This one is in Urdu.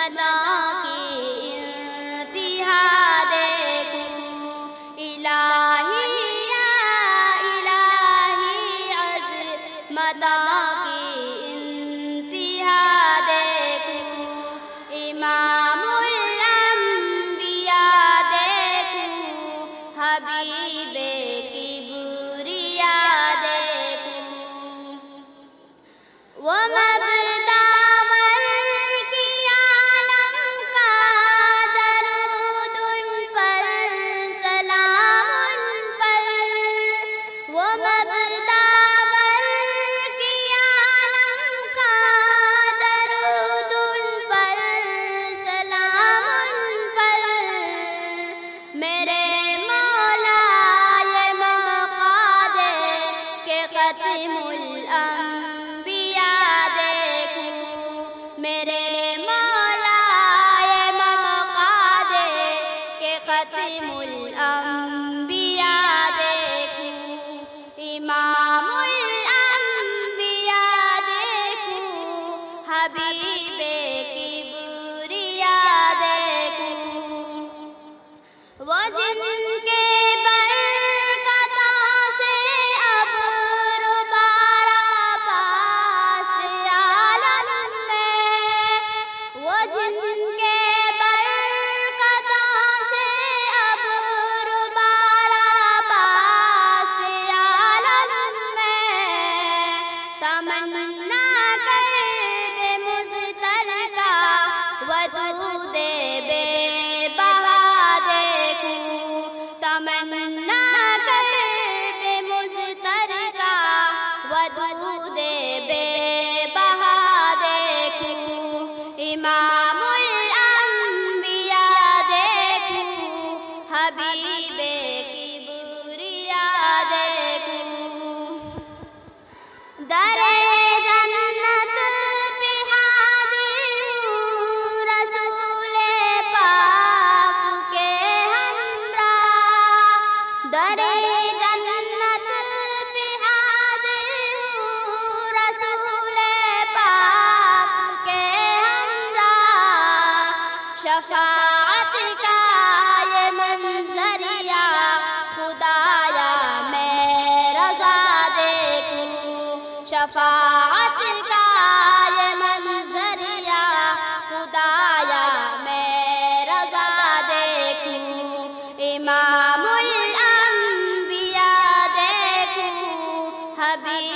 مداح کی انتہا دیکھوں، الہی یا الہی عظمتوں کی انتہا دیکھوں، امام الانبیاء دیکھوں، حبیب کبریا دیکھوں، وہ مبدا ملک عالم کا، درود ان پر، سلام ان پر، وہ مبدا ملک عالم کا، درود ان پر، سلام ان پر، میرے مولا یہ موقع دے کہ ختم الانبیاء دیکھوں، میرے مولا یہ موقع دے کہ ختم الانبیاء دیکھوں، امام الانبیاء دیکھوں، حبیب کبریا دیکھوں، وہ جن کے برکتوں سے ابر بارہ پاس عالم میں، وہ جن کے برکتوں سے ابر بارہ پاس عالم میں، تمنا کر بے مضطرقہ ودود بے بہا دیکھوں، تمنا کر بے مضطرقہ ودود بے بہا دیکھوں، امام الانبیاء دیکھوں، حبیب کبریا دیکھوں، در جنت پہ حاضر ہوں، رسول پاک کے ہمراہ، در جنت پہ حاضر ہوں، رسول پاک کے ہمراہ، شفاعت کا یہ منظریہ خدایا میں رضا دیکھوں، شفاعت کا یہ منظریہ خدایا میں رضا دیکھوں، امام الانبیاء دیکھوں، حبیب